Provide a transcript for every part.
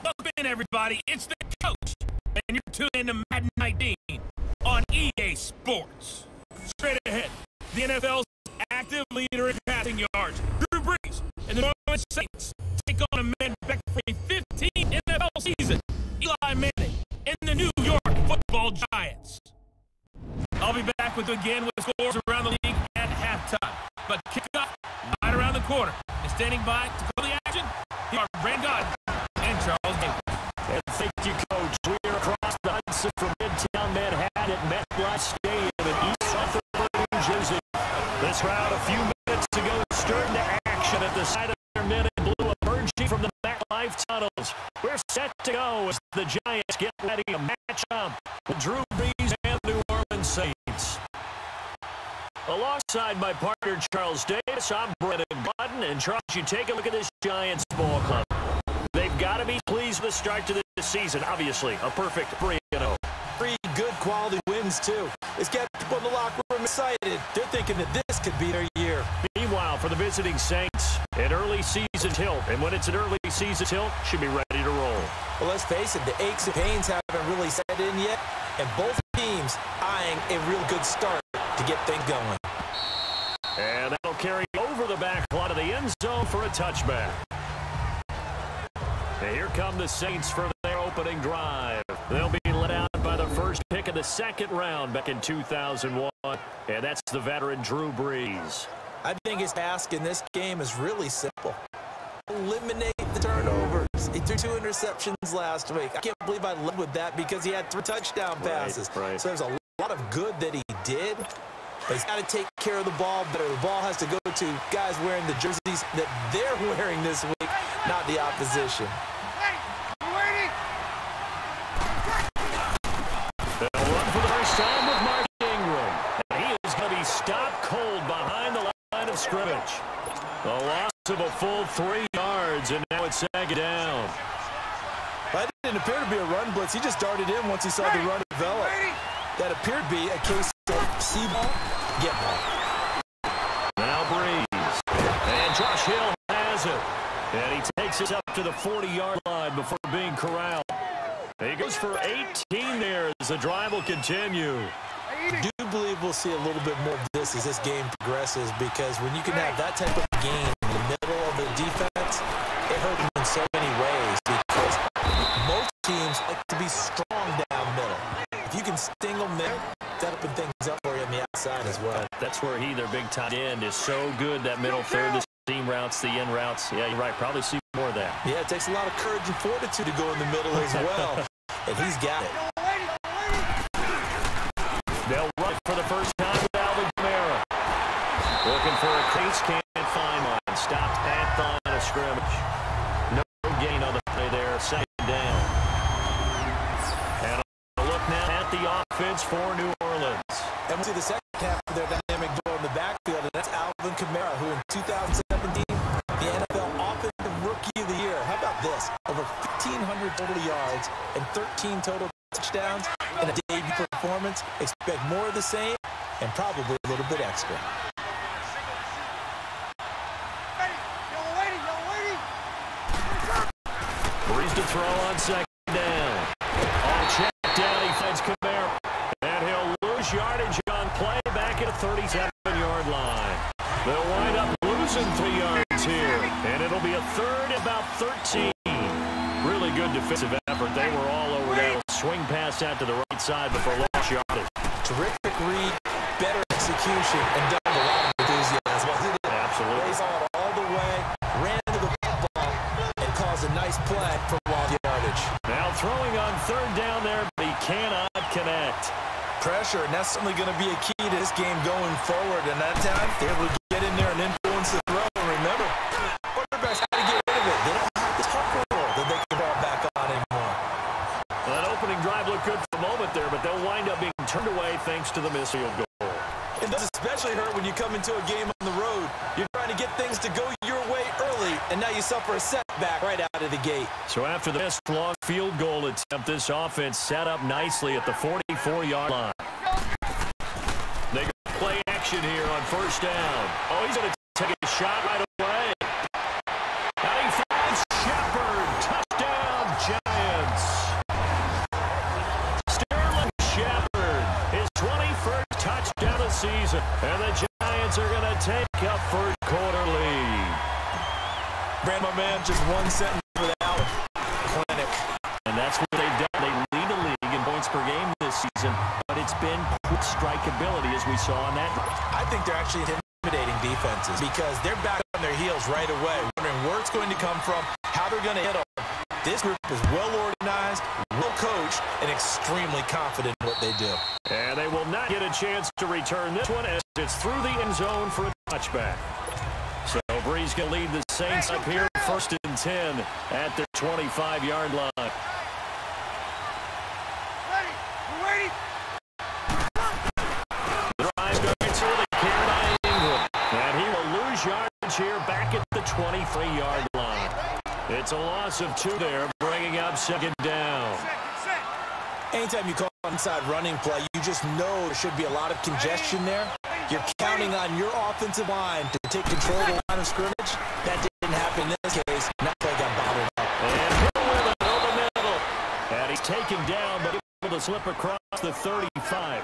Welcome in, everybody. It's the coach, and you're tuned in to Madden 19 on EA Sports. Straight ahead, the NFL's active leader in passing yards, Drew Brees, and the New Orleans Saints take on a man back for a 15 NFL season, Eli Manning, and the New York Football Giants. I'll be back with you again with scores around the league at halftime. But kickoff right around the corner. And standing by to call the action, here are Brand God and Charles Davis. And thank you, Coach. We are across the Hudson from Midtown Manhattan at MetLife Stadium in East Rutherford, New Jersey. This crowd a few minutes ago stirred into action at the side of their men in blue emerging from the MetLife tunnels. We're set to go as the Giants get ready to match up with Drew Brees and the New Orleans Saints. Alongside my partner, Charles Davis, I'm Brennan Gordon. And Charles, you take a look at this Giants ball club. They've got to be pleased with the start to this season. Obviously, a perfect 3-0. 3 good quality wins, too. It's got people in the locker room excited. They're thinking that this could be their year. Meanwhile, for the visiting Saints, an early season tilt. And when it's an early season tilt, should be ready to roll. Well, let's face it, the aches and pains haven't really set in yet. And both teams eyeing a real good start to get things going. And that'll carry over the back line of the end zone for a touchback. And here come the Saints for their opening drive. They'll be let out by the first pick of the second round back in 2001. And that's the veteran Drew Brees. I think his task in this game is really simple. Eliminate the turnovers. He threw 2 interceptions last week. I can't believe I led with that because he had 3 touchdown passes. Right. So there's a lot of good that he did. But he's got to take care of the ball better. The ball has to go to guys wearing the jerseys that they're wearing this week, not the opposition. They'll run for the first time with Mark Ingram. And he is going to be stopped cold behind the line of scrimmage. A loss of a full 3 yards, and now it's second down. That didn't appear to be a run blitz. He just darted in once he saw the run develop. That appeared to be a case of see ball, get ball. Now Brees. And Josh Hill has it. And he takes it up to the 40-yard line before being corralled. He goes for 18 there as the drive will continue. I do believe we'll see a little bit more of this as this game progresses, because when you can have that type of game in the middle of the defense, it hurts in so many ways, because most teams like to be strong down middle. If you can sting them there, that open things up for you on the outside as well. That's where their big tight end, is so good, that middle third, the seam routes, the in routes. Yeah, you're right. Probably see more of that. Yeah, it takes a lot of courage and fortitude to go in the middle as well. And he's got it. They'll run for the first time with Alvin Kamara. Looking for a case, can't find one. Stopped at the line of scrimmage. offense for New Orleans. And we'll see the second half of their dynamic duo in the backfield, and that's Alvin Kamara, who in 2017, the NFL Offensive Rookie of the Year. How about this? Over 1,500 total yards and 13 total touchdowns in a debut performance. Expect more of the same and probably a little bit extra. Breeze to throw on second down. On check down, he finds Kamara. And he'll lose yardage on play back at a 37-yard line. They'll wind up losing 3 yards here. And it'll be a third and about 13. Really good defensive effort. They were all over that. Swing pass out to the right side before lost yardage. Terrific read, better execution, and done with a lot of enthusiasm. Absolutely. They saw it all the way, ran to the football, and caused a nice play for long yardage. Now throwing on third down there, but he cannot connect. Pressure, and that's certainly going to be a key to this game going forward. And that time, they're able to get in there and influence the throw. And remember, quarterbacks had to get rid of it. They don't have this hardcore roll that they can fall back on anymore. Well, that opening drive looked good for a moment there, but they'll wind up being turned away thanks to the missed field goal. It does especially hurt when you come into a game on the road. You're trying to get things to go your way early, and now you suffer a setback right out of the gate. So after the missed long field goal attempt, this offense set up nicely at the 44-yard line. They got play action here on first down. Oh, he's going to take a shot right away. Now he finds Shepard. Touchdown, Giants. Sterling Shepard, his 21st touchdown of the season. And the Giants are going to take a first quarter lead. Brand, my man, just one sentence without clinic. And that's what they've done. They lead the league in points per game this season, but it's been quick strikeability as we saw on that. I think they're actually intimidating defenses because they're back on their heels right away, wondering where it's going to come from, how they're going to hit them. This group is well organized, well coached, and extremely confident in what they do. And they will not get a chance to return this one as it's through the end zone for a touchback. So Breeze can lead the Saints up here, 1st and 10 at the 25-yard line. Ready. The drive going through the carry by Ingram. And he will lose yardage here back at the 23-yard line. It's a loss of 2 there, bringing up second down. Anytime you call inside running play, you just know there should be a lot of congestion there. You're counting on your offensive line to take control of the line of scrimmage. That didn't happen in this case. That play got bottled up. And Hill with it over the middle. And he's taken down, but able to slip across the 35.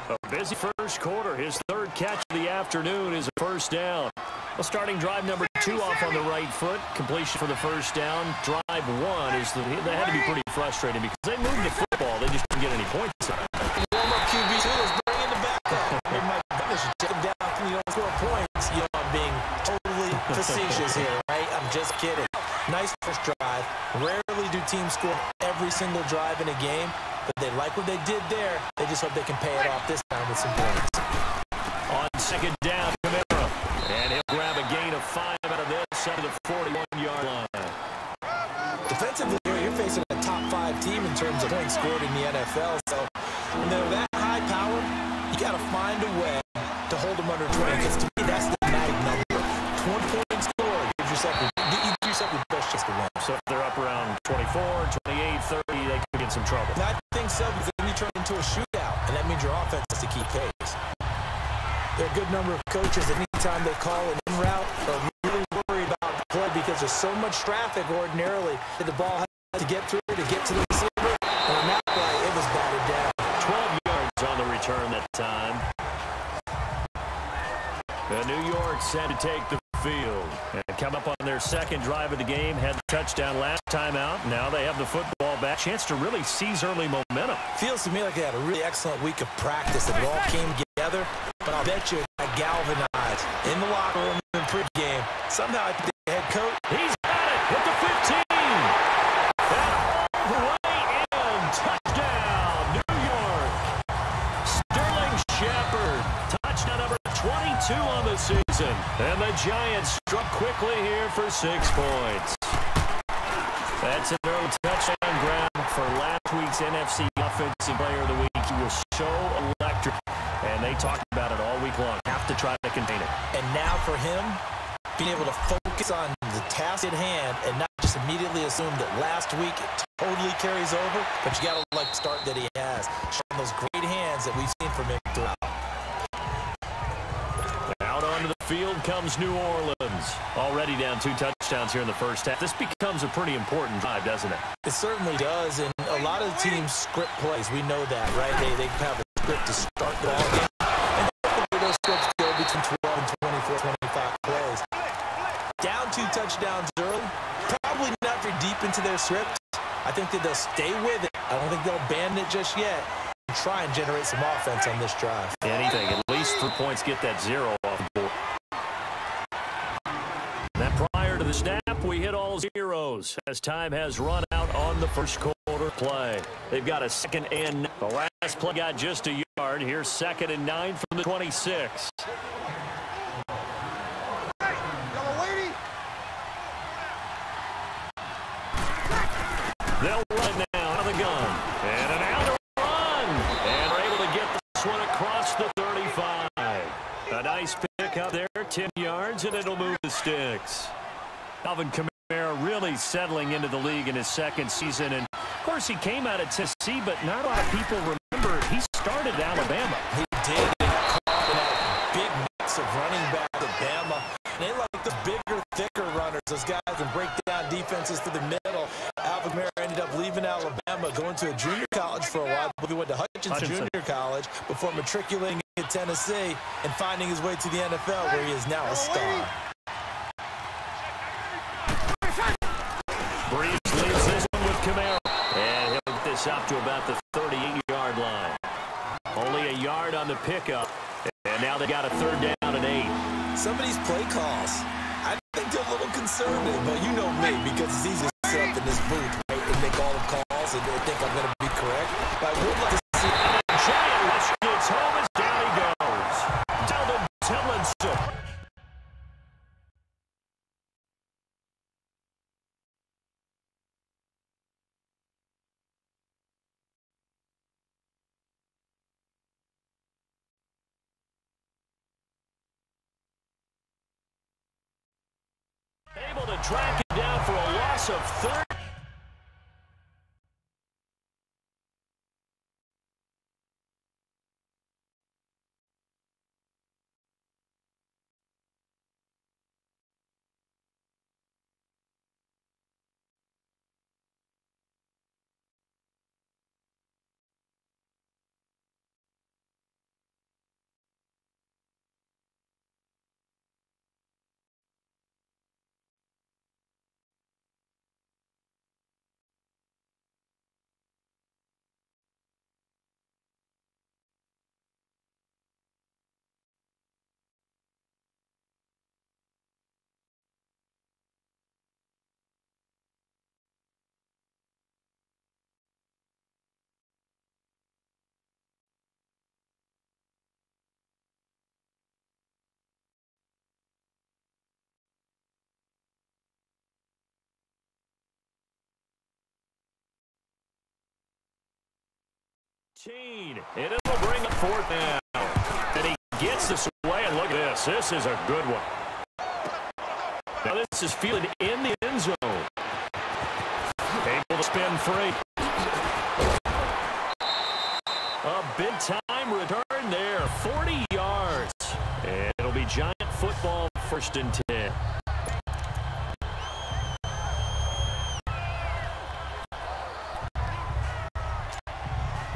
A busy first quarter. His 3rd catch of the afternoon is a first down. Well, starting drive number 2 off on the right foot. Completion for the first down. Drive 1 is they had to be pretty frustrating because they moved the football. They just didn't get any points. Warm-up QB2 is bringing the back up. Oh, my goodness, you take him down and you don't score points. You know, I'm being totally facetious here, right? I'm just kidding. Nice first drive. Rarely do teams score every single drive in a game, but they like what they did there. They just hope they can pay it off this time with some points. On second down, Kamara. And he'll grab a gain of 5 out of this out of the 41-yard line. Defensively, you're facing a top 5 team in terms of points scored in the NFL. So when they're that high power, you got to find a way to hold them under 20. Because to me, that's the magic number. 20 points scored gives yourself the best chance to win. So if they're up around 24, 28, 30, they could get some trouble. And I think so, because then you turn into a shootout, and that means your offense has to keep pace. There are a good number of coaches that anytime they call an in route are really worried about the play because there's so much traffic ordinarily that the ball has to get through to get to the receiver. And on that play, it was batted down. 12 yards on the return that time. The New York's had to take the field and come up on their 2nd drive of the game. Had the touchdown last time out. Now they have the football back. Chance to really seize early momentum. Feels to me like they had a really excellent week of practice and it all came together. But I'll bet you it got galvanized in the locker room in pregame. Somehow I think the head coach. He's got it with the 15. And all the way in. Touchdown, New York. Sterling Shepard. Touchdown number 22 on the season. And the Giants struck quickly here for 6 points. That's an early touchdown grab for last week's NFC Offensive Player of the Week He was so electric, and they talked about it all week long. Have to try to contain it. And now for him, being able to focus on the task at hand and not just immediately assume that last week it totally carries over, but you got to like the start that he has, showing those great hands that we've seen from him throughout. Out onto the field comes New Orleans. Already down 2 touchdowns here in the first half. This becomes a pretty important drive, doesn't it? It certainly does, and a lot of teams script plays. We know that, right? They have a script to start the ball game, and hopefully those scripts go between 12 and 24, 25 plays. Down 2 touchdowns early, probably not very deep into their script. I think that they'll stay with it. I don't think they'll abandon it just yet and try and generate some offense on this drive. Anything, at least 3 points, get that 0 off the board. Then prior to the snap, we hit all zeros as time has run out on the first quarter play. They've got a 2nd and the last play got just a yard. Here's 2nd and 9 from the 26. They'll run now out of the gun. And an out to run. And they're able to get this one across the 35. A nice pick up there, 10 yards, and it'll move the sticks. Alvin Kamara really settling into the league in his 2nd season. And, of course, he came out of Tennessee, but not a lot of people remember he started at Alabama. He did. That big mix of running back at Bama. They like the bigger, thicker runners. Those guys can break down defenses through the middle. Alvin Kamara ended up leaving Alabama, going to a junior college for a while. He went to Hutchinson Junior College before matriculating at Tennessee and finding his way to the NFL, where he is now a star. Breeze leads this one with Kamara. And he'll get this up to about the 38-yard line. Only a yard on the pickup. And now they got a 3rd down and 8. Some of these play calls, I think they're a little conservative, but you know me, because it's easy to sit up in this booth, right, and make all the calls and they think I'm going to be correct. But I would like to see Giants gets home as down he goes. Delvin Tomlinson. Able to track it down for a loss of 30. And it'll bring up 4th down. And he gets this away, and look at this. This is a good one. Now this is fielded in the end zone. Able to spin free. A big-time return there. 40 yards. And it'll be Giant football 1st and 10.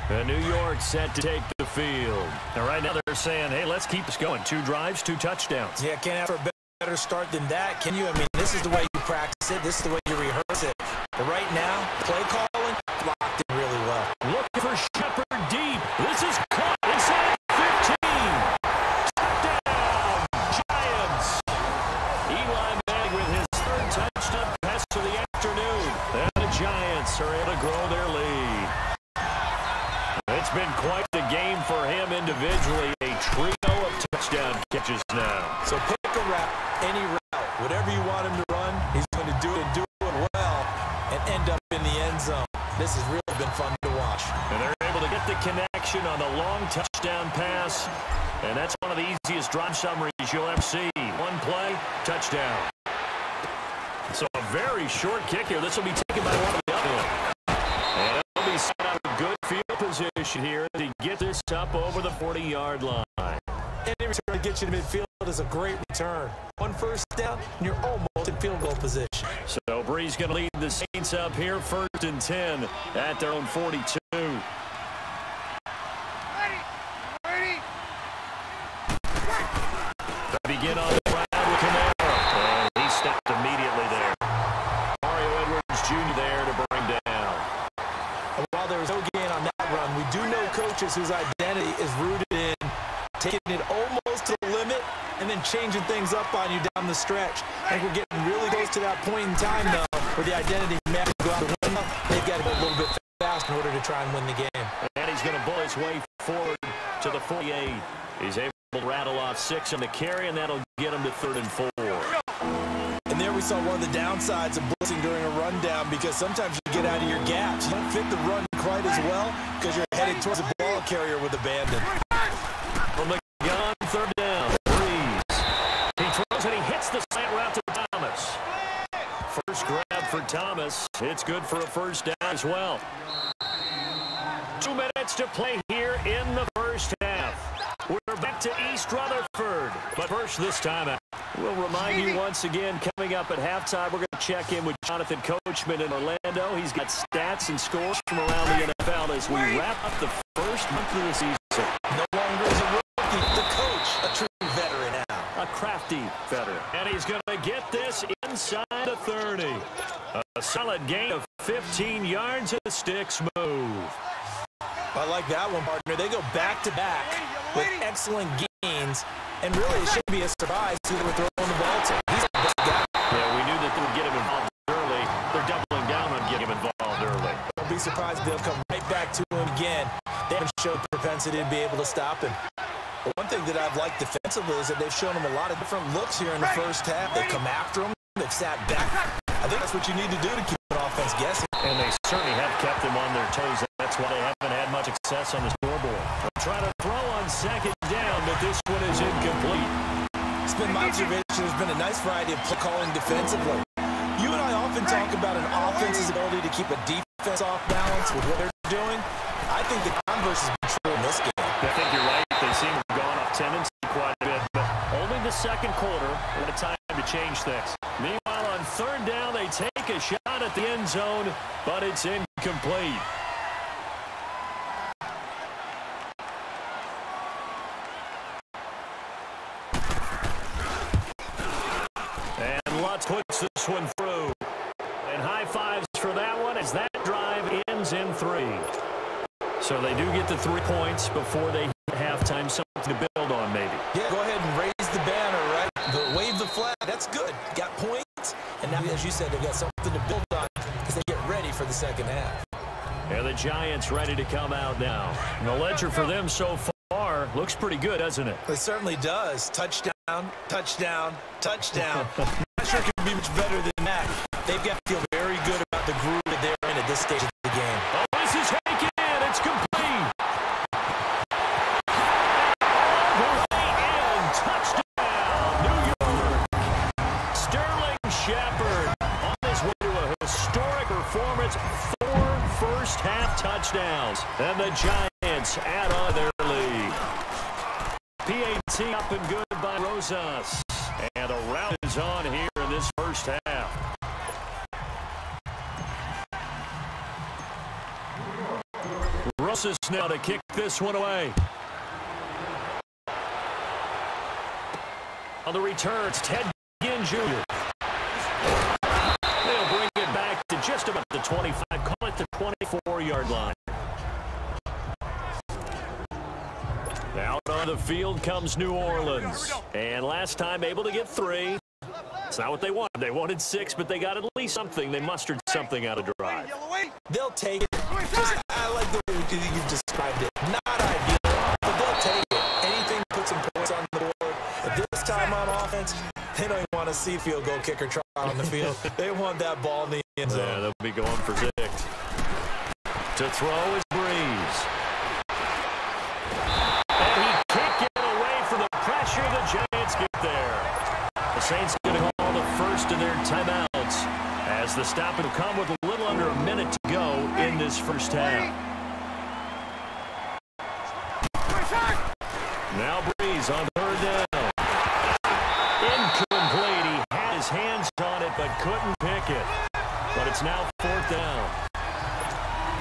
And New York set to take the field. And right now they're saying, hey, let's keep this going. 2 drives, 2 touchdowns. Yeah, can't have a better start than that, can you? I mean, this is the way you practice it. This is the way you rehearse it. But right now, play calling, locked in really well. Looking for Shepard deep. This is caught inside 15. Touchdown, Giants. Eli Manning with his 3rd touchdown pass of the afternoon. And the Giants are able to grow their lead. It's been quite the game for him individually. A trio of touchdown catches now. So pick a route, any route, whatever you want him to run, he's going to do it and do it well and end up in the end zone. This has really been fun to watch. And they're able to get get the connection on the long touchdown pass. And that's one of the easiest drive summaries you'll ever see. One play, touchdown. So a very short kick here. This will be taken by one of the other. And it'll be set out a good field position here to get this up over the 40-yard line. Any return to get you to midfield is a great return. One first down, and you're almost in field goal position. So Breeze going to lead the Saints up here, 1st and 10 at their own 42. They begin on the ground with Camaro. And he stepped immediately there. Mario Edwards Jr. there to bring down. And while there was no gain on that run, we do know coaches whose identity is rooted in taking it almost to the limit and then changing things up on you down the stretch. I think we're getting really close to that point in time, though, where the identity matches go out the window. They've got to go a little bit fast in order to try and win the game. And he's going to bull his way forward to the 48. He's able to rattle off 6 on the carry, and that'll get him to 3rd and 4. And there we saw one of the downsides of blitzing during a rundown, because sometimes you get out of your gaps. You don't fit the run quite as well because you're headed towards a ball carrier with abandon. From the gun, 3rd down. Breeze. He throws and he hits the slant route to Thomas. First grab for Thomas. It's good for a first down as well. 2 minutes to play here in the first half. We're back to East Rutherford. But first this time out. We'll remind you once again, coming up at halftime, we're going to check in with Jonathan Coachman in Orlando. He's got stats and scores from around the NFL as we wrap up the first month of the season. No longer is a rookie, the coach, a true veteran now. A crafty veteran. And he's going to get this inside the 30. A solid gain of 15 yards and the sticks move. I like that one, partner. They go back-to-back with excellent gains, and really it should be a surprise who they were throwing the ball to. He's the best guy. Yeah, we knew that they would get him involved early. They're doubling down on getting him involved early. Don't be surprised if they'll come right back to him again. They haven't shown propensity to be able to stop him. But one thing that I've liked defensively is that they've shown him a lot of different looks here in the first half. They come after him. They've sat back. I think that's what you need to do to keep an offense guessing. And they certainly have kept them on their toes. That's why they haven't had much success on the scoreboard. They'll try to throw on 2nd down, but this one is incomplete. It's been my observation. There's been a nice variety of play calling defensively. You and I often talk about an offense's ability to keep a defense off balance with what they're doing. I think the converse has been true in this game. I think you're right. They seem to have gone off tendency quite a bit, but only the 2nd quarter. What a time to change things. Meanwhile, on 3rd down, they take a shot at the end zone, but it's incomplete. And Lutz puts this one through. And high fives for that one as that drive ends in 3. So they do get the 3 points before they hit halftime, something to build on maybe. Yeah, go ahead and raise the banner, right? Wave the flag. That's good. Got points. And now, as you said, they've got something to build on as they get ready for the second half. And the Giants ready to come out now. And the ledger for them so far looks pretty good, doesn't it? It certainly does. Touchdown, touchdown, touchdown. I'm not sure it can be much better than that. They've got to feel very good about the groove that they're in at this stage of the game. Oh, this is taken. It's complete. And touchdown, New York. Sterling Shepard on his way to a historic performance. 4 first-half touchdowns. And the Giants add on their lead. PAT up and good by Rosas. And the rout is on here in this first half. Rosas now to kick this one away. On the return, it's Ted Ginn Jr. They'll bring it back to just about the 25, call it the 24-yard line. Out on the field comes New Orleans. And last time able to get 3. It's not what they wanted. They wanted 6, but they got at least something. They mustered something out of drive. They'll take it. I like the way you've described it. Not ideal, but they'll take it. Anything to put some points on the board. At this time on offense, they don't even want to see field goal kicker try on the field. They want that ball in the end zone. Yeah, they'll be going for 6. To throw is Breeze. as the stop will come with a little under a minute to go in this first half. Now Breeze on third down. Incomplete. He had his hands on it but couldn't pick it. But it's now fourth down.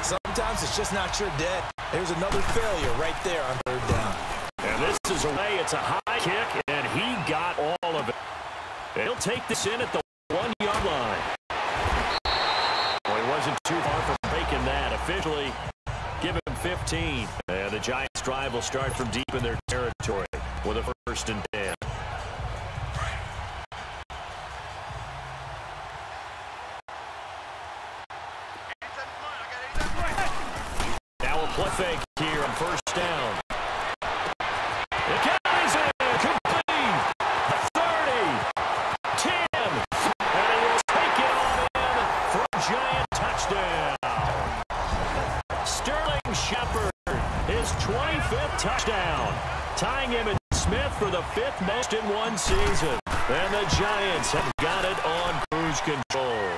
Sometimes it's just not your dead. There's another failure right there on third down. And this is away. It's a high kick, and he got all of it. And he'll take this in at the 1-yard line. Well, he wasn't too far from breaking that. Officially, give him 15. And the Giants' drive will start from deep in their territory with a 1st and 10. Now a play fake here on first down. The carries in, complete. 30, 10, and he will take it all in for a Giant touchdown. Sterling Shepard, his 25th touchdown, tying him and Smith for the 5th most in one season. And the Giants have got it on cruise control.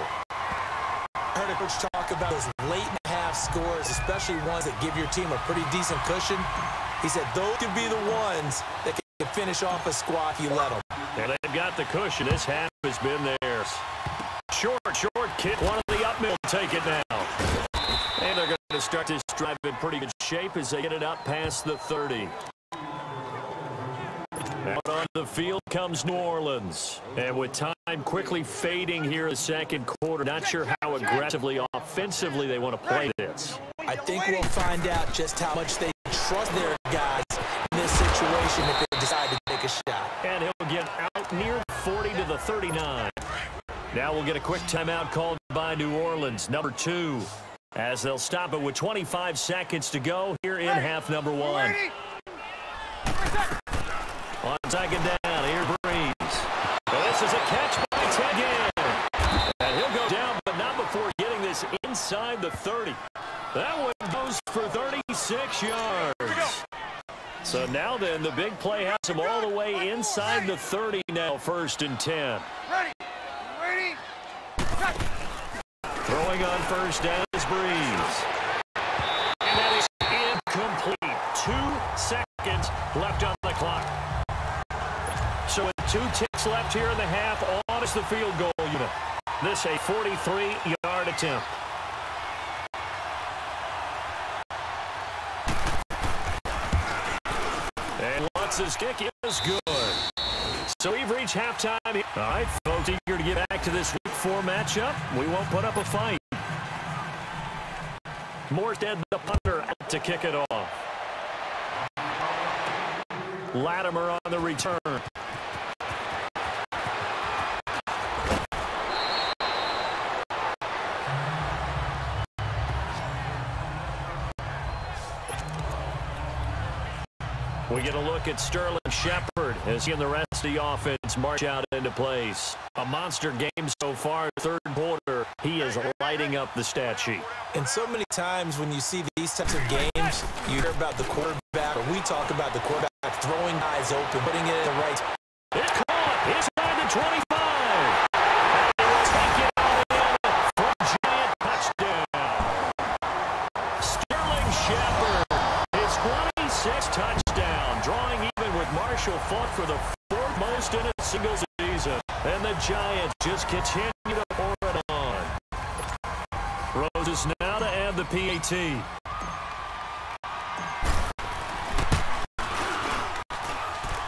I heard a coach talk about those late-in-the-half scores, especially ones that give your team a pretty decent cushion. He said those could be the ones that can finish off a squad if you let them. And they've got the cushion. This half has been theirs. Short kick. One of the up middle take it now. And they're going to start this drive in pretty good shape as they get it up past the 30. Out on the field comes New Orleans. And with time quickly fading here in the second quarter, not sure how aggressively offensively they want to play this. I think we'll find out just how much they trust their guys in this situation if they decide to take a shot. And he'll get out near 40 to the 39. Now we'll get a quick timeout called by New Orleans, number 2, as they'll stop it with 25 seconds to go here in half number 1. On second down, here's Breeze. And this is a catch by Ted again. And he'll go down, but not before getting this inside the 30. That one goes for 36 yards. So now then, the big play has him all the way inside the 30 now, 1st and 10. Throwing on first down is Breeze. And that is incomplete. 2 seconds left on the clock. So with 2 ticks left here in the half, on is the field goal unit. This a 43-yard attempt. And Lutz's kick is good. So we've reached halftime here. All right, folks, eager to get back to this Week 4 matchup. We won't put up a fight. Morstead, the punter, out to kick it off. Latimer on the return. We get a look at Sterling Shepard as he and the rest of the offense march out into place. A monster game so far, third quarter. He is lighting up the stat sheet. And so many times when you see these types of games, you hear about the quarterback, or we talk about the quarterback throwing guys open, putting it in the right. It's caught inside the 25. And he will take it out in for a Giant touchdown. Sterling Shepard, his 26th touchdown, drawing even with Marshall Faulk for the 4th most in a single season. And the Giants just continue to pour it on. Roses now to add the PAT.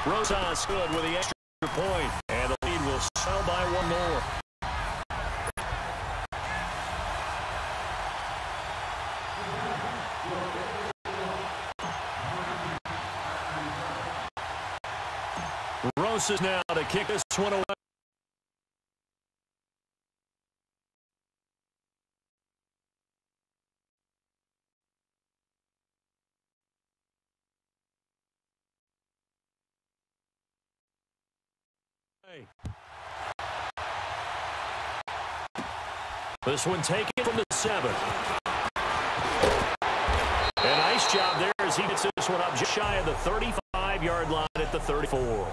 Rosas good with the extra point, and the lead will swell by 1 more. Rosas now to kick this one away. This one taken from the 7. A nice job there as he gets this one up just shy of the 35-yard line at the 34.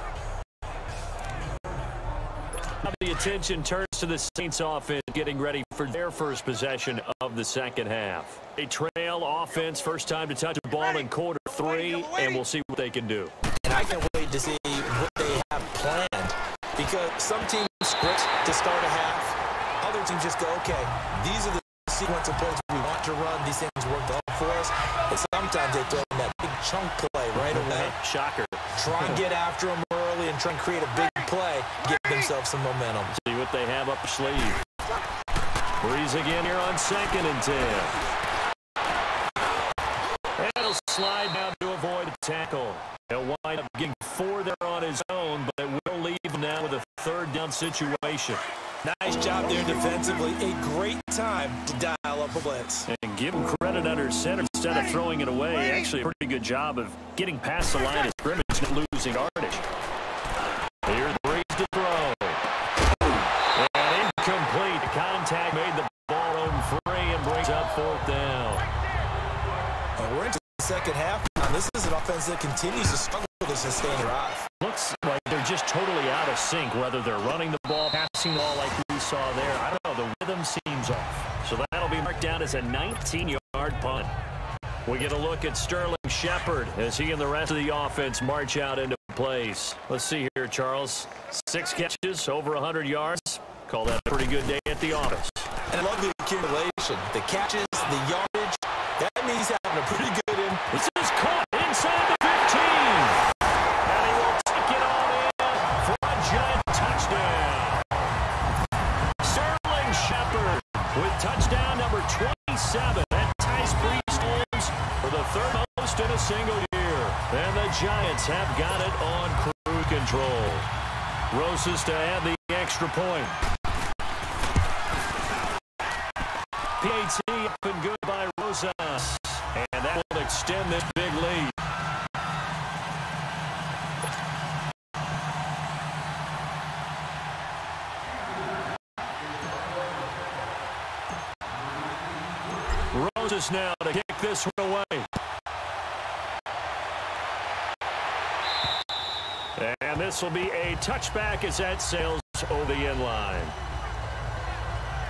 Now the attention turns to the Saints offense getting ready for their first possession of the second half. A trail offense, first time to touch the ball in quarter 3, and we'll see what they can do. And I can't wait to see what they have planned, because some teams script to start a half, other teams just go, okay, these are the sequence of plays we want to run, these things work well for us, and sometimes they throw in that big chunk play right away. Shocker. Try and get after them early and try and create a big play, give themselves some momentum. See what they have up their sleeve. Breeze again here on 2nd and 10. And he'll slide down to avoid a tackle. He'll wind up getting 4 there on his own, but it will leave him now with a 3rd down situation. Nice job there defensively. A great time to dial up a blitz. And give him credit under center instead of throwing it away. Actually, a pretty good job of getting past the line of scrimmage and losing yardage. Here's Breeze to throw. And incomplete. Contact made the ball run free and brings up 4th down. And we're into the second half. Now, this is an offense that continues to struggle to sustain a drive. Looks like they're just totally out of sync, whether they're running the ball, passing the ball like we saw there. I don't know, the rhythm seems off. So that'll be marked down as a 19-yard punt. We get a look at Sterling Shepard as he and the rest of the offense march out into place. Let's see here, Charles. 6 catches, over 100 yards. Call that a pretty good day at the office. And I love the accumulation. The catches, the yardage. That means he's having a pretty good in. This is caught inside the 15. And he will take it on in for a giant touchdown. Sterling Shepard with touchdown number 27. That ties Breeze Holmes for the 3rd most in a single year. And the Giants have got it on cruise control. Rosas to add the extra point. PAT up and good by Rosas. And that will extend this big lead. Rosas now to kick this one away. And this will be a touchback as that sails over the end line.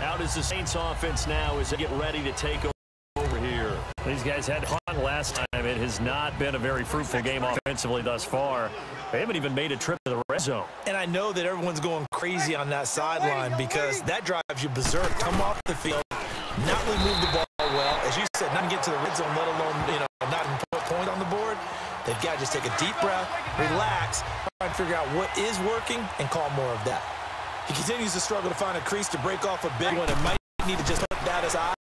Out is the Saints offense now as they get ready to take over here. These guys had fun last time. It has not been a very fruitful game offensively thus far. They haven't even made a trip to the red zone. And I know that everyone's going crazy on that sideline because that drives you berserk. Come off the field, not really move the ball well. As you said, not get to the red zone, let alone, not even put a point on the board. They've got to just take a deep breath, relax, try and figure out what is working and call more of that. He continues to struggle to find a crease to break off a big one and might need to just put that aside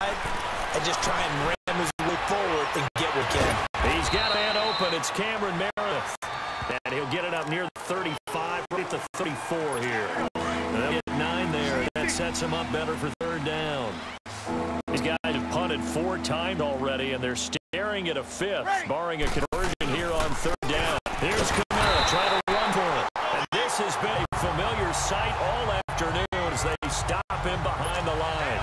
and just try and ram his way forward and get what he can. He's got a man open. It's Cameron Meredith. And he'll get it up near the 35, right at the 34 here. And they'll get 9 there. That sets him up better for 3rd down. These guys have punted 4 times already, and they're staring at a 5th, barring a conversion here on 3rd down. Here's Camara trying to run for it. And this has been a familiar sight all afternoon as they stop him behind the line.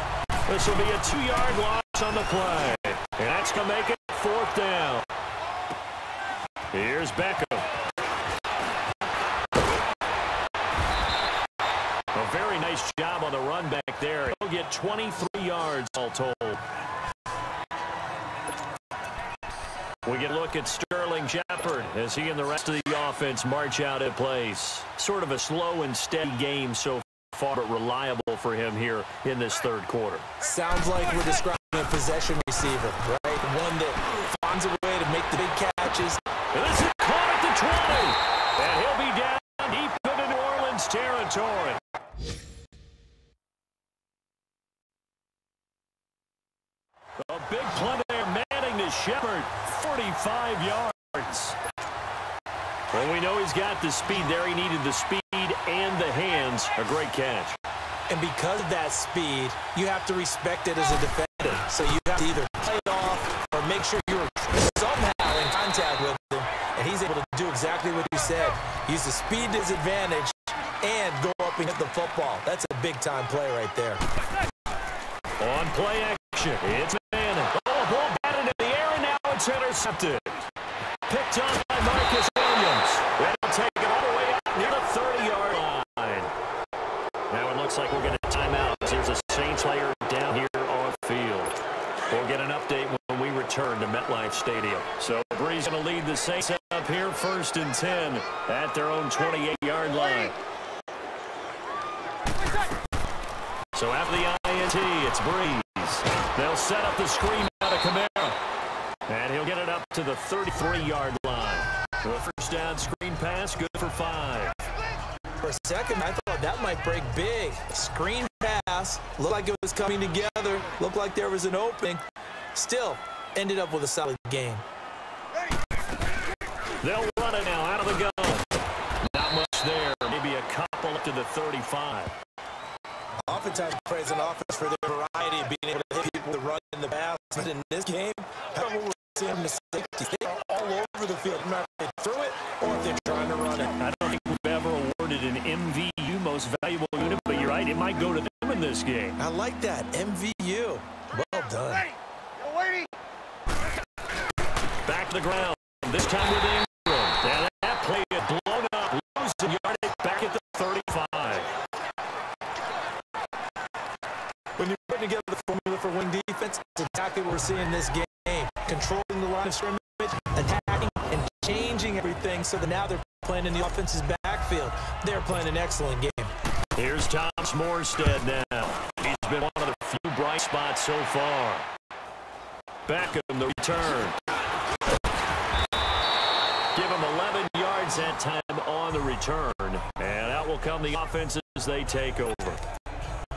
This will be a 2-yard loss on the play. And that's going to make it 4th down. Here's Beckham. A very nice job on the run back there. He'll get 23 yards all told. We get a look at Sterling Shepard as he and the rest of the offense march out in place. Sort of a slow and steady game so far, but reliable for him here in this 3rd quarter. Sounds like we're describing a possession receiver, right? One that finds a way to make the big catches. And this is caught at the 20. And he'll be down deep into New Orleans territory. A big play there, Manning to Shepard, 45 yards. Well, we know he's got the speed there. He needed the speed and the hands. A great catch. And because of that speed, you have to respect it as a defender. So you have to either play it off or make sure you're somehow in contact with him. And he's able to do exactly what you said. Use the speed to his advantage and go up and hit the football. That's a big-time play right there. On play action, it's Manning. Oh, ball batted in the air, and now it's intercepted. Picked up by Marcus Williams. That'll take it all the way up near the 30-yard line. get an update when we return to MetLife Stadium. So Brees going to lead the Saints up here 1st and 10 at their own 28-yard line. So after the INT, it's Brees. They'll set up the screen out of Kamara. And he'll get it up to the 33-yard line. The first down screen pass, good for 5. For a second, I thought that might break big. Screen pass, looked like it was coming together, looked like there was an opening. Still, ended up with a solid game. They'll run it now out of the gun. Not much there, maybe a couple up to the 35. Oftentimes praise an offense for their variety of being able to hit people to run in the pass. But in this game, however we're seeing the safety, they're all over the field. No matter if they throw it or if they're trying to run it. I don't think we've ever awarded an MVU, most valuable unit, but you're right, it might go to them in this game. I like that, MVU. Well done. Back to the ground, this time with Ingram. And that play is blown up, losing yardage back at the 35. When you're putting together the formula for winning defense, it's exactly what we're seeing in this game. Controlling the line of scrimmage, attacking, and changing everything so that now they're playing in the offense's backfield. They're playing an excellent game. Here's Thomas Morstead now. He's been one of the few bright spots so far. Beckham, the return. Give him 11 yards that time on the return. And out will come the offense as they take over.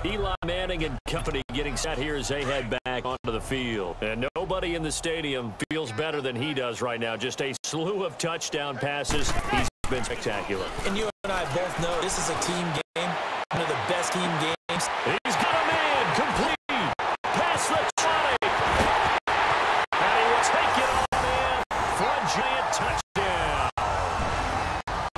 Eli Manning and company getting set here as they head back onto the field. And nobody in the stadium feels better than he does right now. Just a slew of touchdown passes. He's been spectacular. And you and I both know this is a team game, one of the best team games. He's got a man complete. Pass the 20. And he will take it on in for a giant touchdown.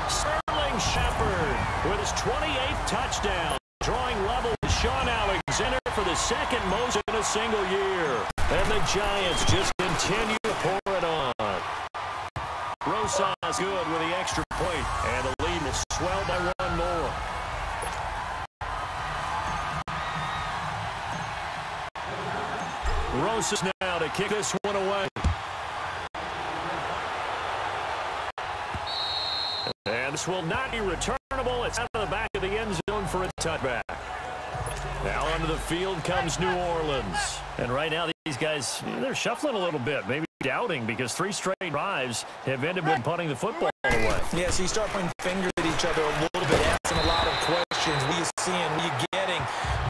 Sterling Shepard with his 28th touchdown. Drawing level with Sean Alexander for the second most in a single year. And the Giants just continue to pour it on. Rosas good with the extra point, and the lead will swell by one more. Rosas now to kick this one away. And this will not be returnable. It's out of the back of the end zone for a touchback. Now onto the field comes New Orleans. And right now these guys, they're shuffling a little bit, maybe doubting, because 3 straight drives have ended with punting the football away. Yeah, so you start pointing fingers at each other a little bit, asking a lot of questions. What are you seeing? What are you getting?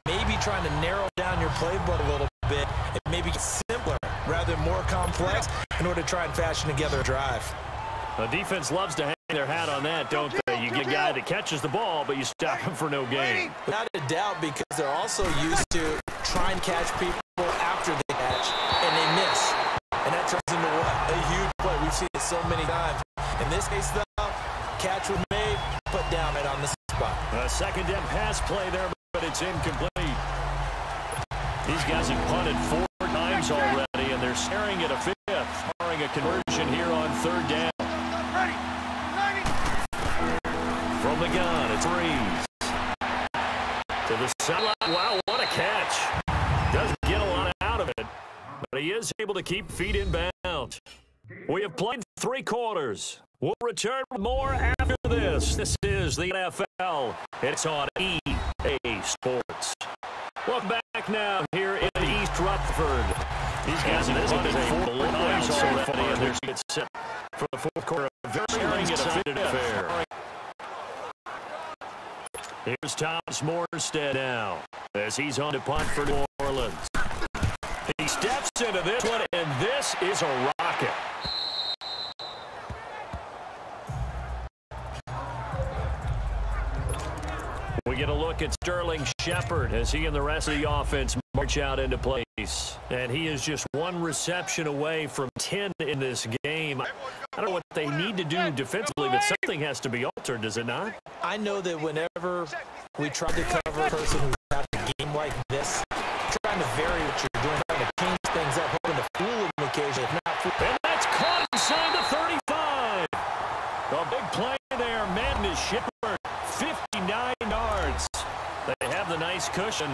Maybe trying to narrow down your playbook a little bit and maybe get simpler rather than more complex in order to try and fashion together a drive. The defense loves to hang their hat on that, don't they? You get a guy that catches the ball, but you stop him for no gain. Without a doubt, because they're also used to trying to catch people after they catch, and they miss. And that turns into what? A huge play. We've seen it so many times. In this case, though, catch was made, put down right on the spot. A second down pass play there, but it's incomplete. These guys have punted 4 times already, and they're staring at a 5th, barring a conversion here on 3rd down. From the gun, it's Brees. To the sideline. Wow, what a catch. Doesn't get a lot out of it, but he is able to keep feet in bounds. We have played 3 quarters. We'll return with more after this. This is the NFL. It's on EA Sports. Welcome back now here in East Rutherford. These guys have punted 4 times already, and they're set for the 4th quarter. A very ring-it-a-fitted affair. Here's Thomas Morstead now as he's on to punt for New Orleans. He steps into this one, and this is a rocket. We get a look at Sterling Shepard as he and the rest of the offense march out into place. And he is just 1 reception away from 10 in this game. I don't know what they need to do defensively, but something has to be altered, does it not? I know that whenever we try to cover a person who's had a game like this, trying to vary what you're doing, trying to change things up, hoping to fool them occasionally. If not fool. And that's caught inside the 35. A big play there. Madden is Shepard, 59 yards. They have the nice cushion.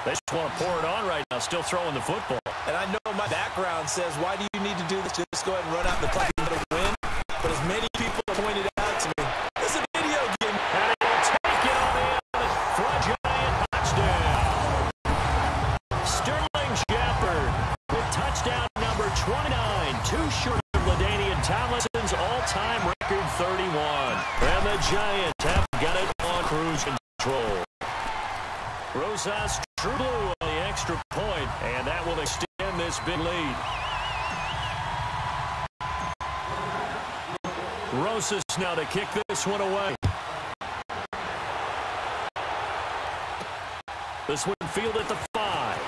They just want to pour it on right now, still throwing the football. And I know my background says, why do you need to do this? Just go ahead and run out the clock and win. But as many people have pointed out to me, this is a video game. And he will take it on in for a Giant touchdown. Sterling Shepard with touchdown number 29, too short of LaDainian Tomlinson's all-time record 31. And the Giants have got it on cruise control. Rosas true blue on the extra point, and that will extend this big lead. Rosas now to kick this one away. This one fielded at the 5.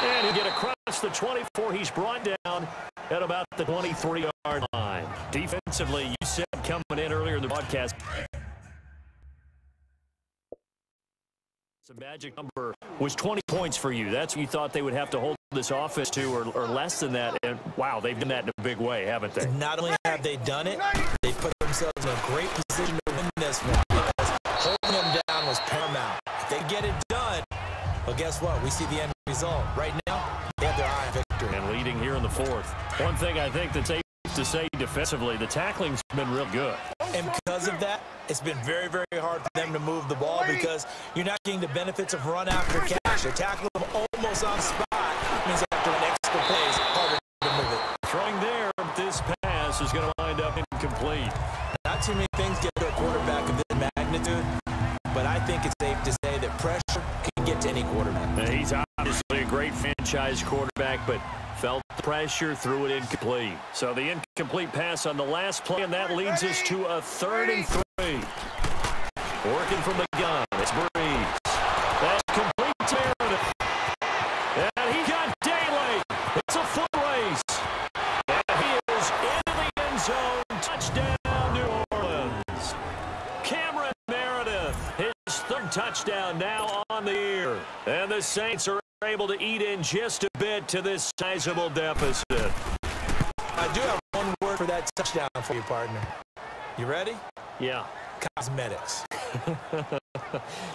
And he'll get across the 24. He's brought down at about the 23-yard line. Defensively, you said coming in earlier in the broadcast, the magic number was 20 points for you. That's what you thought they would have to hold this offense to, or less than that. And, wow, they've done that in a big way, haven't they? Not only have they done it, they put themselves in a great position to win this one because holding them down was paramount. If they get it done, well, guess what? We see the end result. Right now, they have their eye on victory. And leading here in the 4th. One thing I think that's safe to say defensively, the tackling's been real good. And because of that, it's been very, very hard for them to move the ball because you're not getting the benefits of run after catch. They're tackling them almost on spot. It means after an extra play, it's harder to move it. Throwing there, this pass is going to wind up incomplete. Not too many things get to a quarterback of this magnitude, but I think it's safe to say that pressure can get to any quarterback. Now, he's obviously a great franchise quarterback, but felt the pressure, threw it incomplete. So the incomplete pass on the last play, and that leads us to a 3rd and 3. Working from the gun, it's Breeze. That's complete to Meredith. And he got Daly. It's a foot race. And he is into the end zone. Touchdown, New Orleans. Cameron Meredith, his 3rd touchdown now on the year. And the Saints are able to eat in just a bit to this sizable deficit. I do have one word for that touchdown for you, partner. You ready? Yeah. Cosmetics.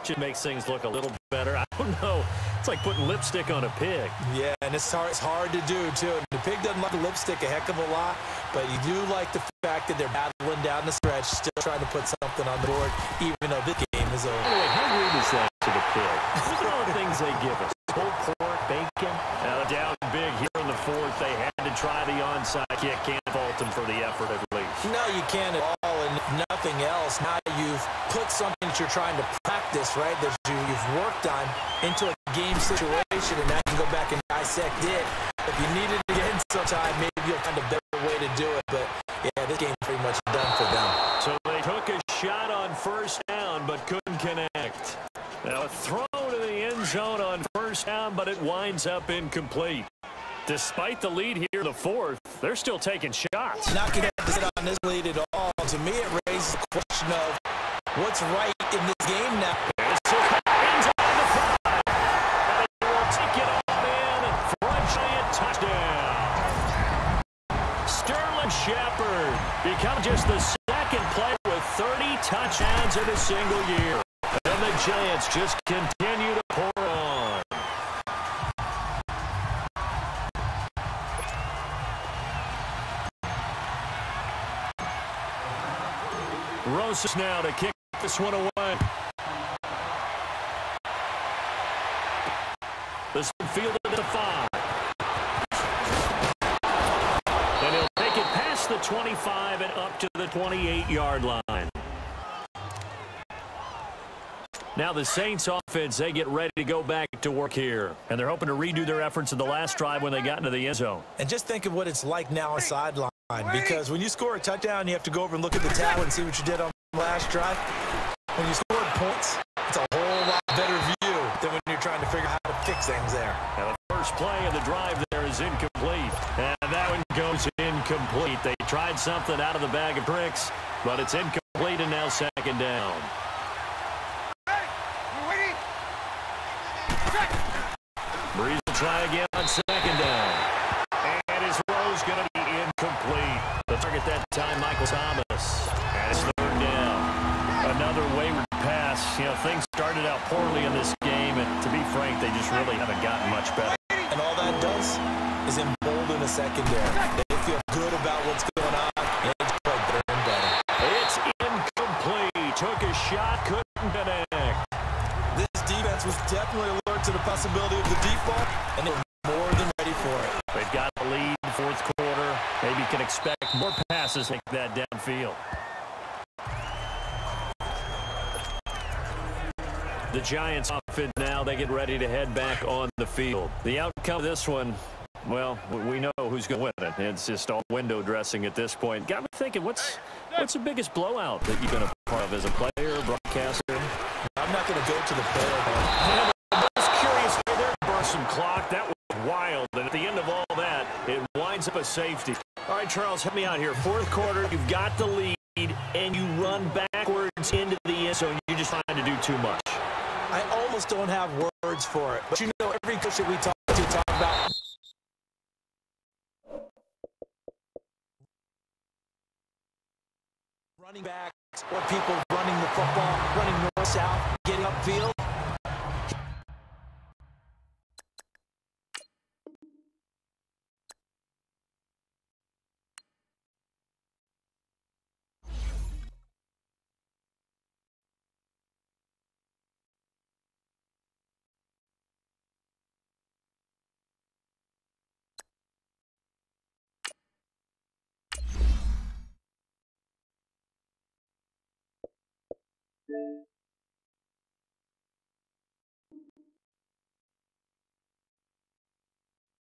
Should make things look a little better. I don't know. It's like putting lipstick on a pig. Yeah, and it's hard to do, too. The pig doesn't like the lipstick a heck of a lot, but you do like the fact that they're battling down the stretch, still trying to put something on the board, even though this game is over. Anyway, how rude is that to the pig? Look at all the things they give us. Pulled pork, bacon. Now down big here in the 4th. They had to try the onside kick. Can't fault them for the effort at least. No, you can't at all, and nothing else. Now you've put something that you're trying to practice, right, that you've worked on into a game situation, and now you can go back and dissect it. If you needed to get in sometime, maybe you'll find a better way to do it, but yeah, this game's pretty much done for them. So they took a shot on 1st down, but couldn't connect. Now a throw to the end zone on 1st down, but it winds up incomplete. Despite the lead here in the 4th, they're still taking shots. Not going to sit on this lead at all. To me, it raises the question of what's right in this game now. Ends on the 5. And they will take it all in for a Giant touchdown. Sterling Shepard become just the 2nd player with 30 touchdowns in a single year. And the Giants just continue to pour on. Rosas now to kick this one away. This one fielded at the 5. And he'll take it past the 25 and up to the 28-yard line. Now the Saints offense, they get ready to go back to work here. And they're hoping to redo their efforts in the last drive when they got into the end zone. And just think of what it's like now on sideline. Because when you score a touchdown, you have to go over and look at the tablet and see what you did on the last drive. When you scored points, it's a whole lot better view than when you're trying to figure out how to fix things there. Now the first play of the drive there is incomplete. And that one goes incomplete. They tried something out of the bag of tricks, but it's incomplete and now 2nd down. Breeze will try again on 2nd down. And his throw's going to be incomplete. The target that time, Michael Thomas. And it's 3rd down. Another wayward pass. You know, things started out poorly in this game, and to be frank, they just really haven't gotten much better. And all that does is embolden a secondary. They feel good about what's going on, and they just play better and better. It's incomplete. Took a shot, couldn't connect. This defense was definitely alert to the possibility of the deep ball, and they were more than ready for it. They've got a lead in the fourth quarter. Maybe you can expect more passes like that downfield. The Giants off it now. They get ready to head back on the field. The outcome of this one, well, we know who's going to win it. It's just all window dressing at this point. Got me thinking, what's the biggest blowout that you've been a part of as a player, broadcaster? I'm not going to go to the player. I'm just curious, there burst some clock. That was wild. And at the end of all that, it winds up a safety. All right, Charles, help me out here. Fourth quarter, you've got the lead, and you run backwards into the end zone. You're just trying to do too much. I almost don't have words for it. But you know, every coach that we talk about running backs or people running the football, running north-south, getting upfield.